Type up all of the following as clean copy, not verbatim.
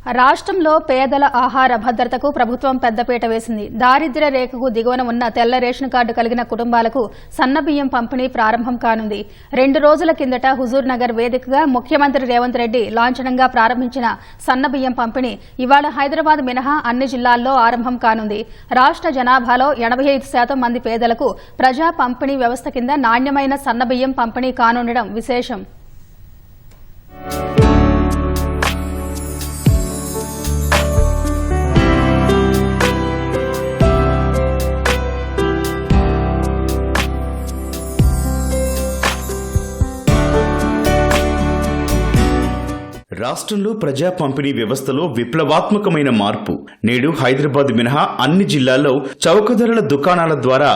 రాష్ట్రంలో పేదల ఆహార భద్రతకు ప్రభుత్వం పెద్దపీట వేసింది. దారిద్ర్య రేఖకు దిగువన ఉన్న తెల్ల రేషన్ కార్డు కలిగిన కుటుంబాలకు సన్నబియ్యం పంపిణీ ప్రారంభం కానుంది. 2 రోజుల కిందట హుజూర్ నగర్ వేదికగా ముఖ్యమంత్రి రేవంత్ రెడ్డి లాంఛనంగా ప్రారంభించిన సన్నబియ్యం పంపిణీ ఇవాళ హైదరాబాద్ మినహా అన్ని జిల్లాల్లో ఆరంభం కానుంది. రాష్ట్ర జనాభాలో 85% మంది పేదలకు ప్రజా పంపిణీ వ్యవస్థ కింద నాణ్యమైన సన్నబియ్యం పంపిణీ కానుండడం విశేషం. రాష్ట్రంలో ప్రజా పంపిణీ వ్యవస్థలో విప్లవాత్మకమైన మార్పు. నేడు హైదరాబాద్ మినహా అన్ని జిల్లాల్లో చౌక ధరల దుకాణాల ద్వారా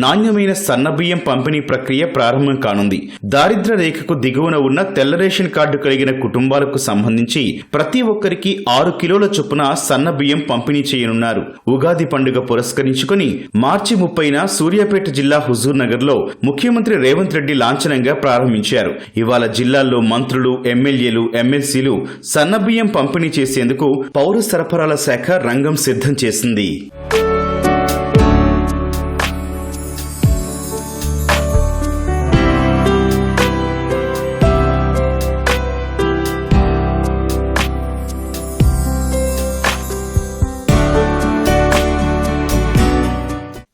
నాణ్యమైన సన్నబియ్యం పంపిణీ ప్రక్రియ ప్రారంభం కానుంది. దారిద్ర్య రేఖకు దిగువన ఉన్న తెల్ల రేషన్ కార్డు కలిగిన కుటుంబాలకు సంబంధించి ప్రతి ఒక్కరికి 6 కిలోల చొప్పున సన్నబియ్యం పంపిణీ చేయనున్నారు. ఉగాది పండుగ పురస్కరించుకుని మార్చి 30న సూర్యాపేట జిల్లా హుజూర్ నగర్ లో ముఖ్యమంత్రి రేవంత్ రెడ్డి లాంఛనంగా ప్రారంభించారు. ఇవాళ జిల్లాల్లో మంత్రులు, ఎమ్మెల్యేలు, ఎమ్మెల్సీలు సన్నబియ్యం పంపిణీ చేసేందుకు పౌర సరఫరాల శాఖ రంగం సిద్ధం చేసింది.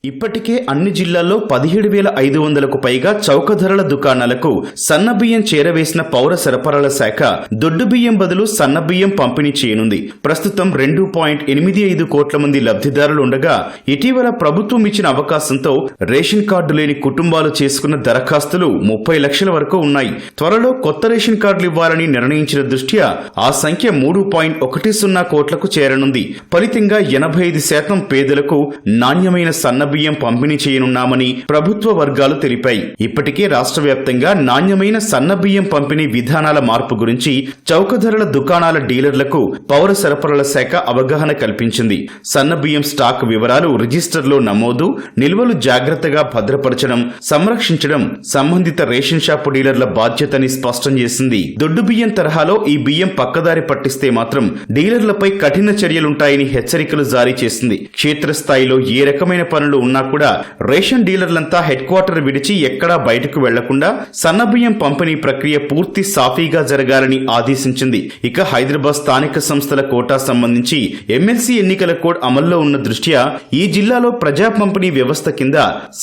ఇప్పటికే అన్ని జిల్లాల్లో 17,500కు పైగా చౌక ధరల దుకాణాలకు సన్నబియ్యం చేరవేసిన పౌర సరఫరాల శాఖ దొడ్డు బియ్యం బదులు సన్నబియ్యం పంపిణీ చేయనుంది. ప్రస్తుతం 2.85 కోట్ల మంది లబ్ధిదారులు ఉండగా ఇటీవల ప్రభుత్వం ఇచ్చిన అవకాశంతో రేషన్ కార్డు లేని కుటుంబాలు చేసుకున్న దరఖాస్తులు 30 లక్షల వరకు ఉన్నాయి. త్వరలో కొత్త రేషన్ కార్డులు ఇవ్వాలని నిర్ణయించిన దృష్ట్యా ఆ సంఖ్య 3.10 కోట్లకు చేరనుంది. ఫలితంగా 85% పేదలకు నాణ్యమైన సన్నబియ్యం పంపిణీ చేయనున్నామని ప్రభుత్వ వర్గాలు తెలిపాయి. ఇప్పటికే రాష్ట్ర వ్యాప్తంగా నాణ్యమైన సన్నబియ్యం పంపిణీ విధానాల మార్పు గురించి చౌక ధరల దుకాణాల డీలర్లకు పౌర సరఫరాల శాఖ అవగాహన కల్పించింది. సన్నబియ్యం స్టాక్ వివరాలు రిజిస్టర్లో నమోదు, నిల్వలు జాగ్రత్తగా భద్రపరచడం, సంరక్షించడం సంబంధిత రేషన్ షాపు డీలర్ల బాధ్యతని స్పష్టం చేసింది. దొడ్డు బియ్యం తరహాలో ఈ బియ్యం పక్కదారి పట్టిస్తే మాత్రం డీలర్లపై కఠిన చర్యలుంటాయని హెచ్చరికలు జారీ చేసింది. క్షేత్రస్థాయిలో ఏ రకమైన పనులు ఉన్నా కూడా రేషన్ డీలర్లంతా హెడ్ క్వార్టర్ విడిచి ఎక్కడా బయటకు వెళ్లకుండా సన్నబియ్యం పంపిణీ ప్రక్రియ పూర్తి సాఫీగా జరగాలని ఆదేశించింది. ఇక హైదరాబాద్ స్థానిక సంస్థల కోటా సంబంధించి ఎమ్మెల్సీ ఎన్నికల కోడ్ అమల్లో ఉన్న దృష్ట్యా ఈ జిల్లాలో ప్రజా పంపిణీ వ్యవస్థ కింద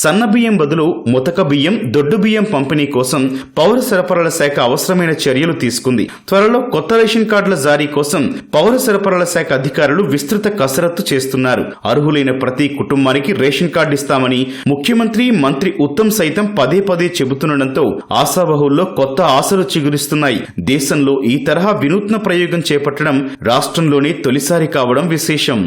సన్నబియ్యం బదులు ముతక బియ్యం, దొడ్డు బియ్యం పంపిణీ కోసం పౌర సరఫరాల శాఖ అవసరమైన చర్యలు తీసుకుంది. త్వరలో కొత్త రేషన్ కార్డుల జారీ కోసం పౌర సరఫరాల శాఖ అధికారులు విస్తృత కసరత్తు చేస్తున్నారు. అర్హులైన ప్రతి కుటుంబానికి రేషన్ కార్డు ఇస్తామని ముఖ్యమంత్రి, మంత్రి ఉత్తమ్ సైతం పదే చెబుతుండటంతో ఆశావహుల్లో కొత్త ఆశలు చిగురిస్తున్నాయి. దేశంలో ఈ తరహా వినూత్న ప్రయోగం చేపట్టడం రాష్ట్రంలోనే తొలిసారి కావడం విశేషం.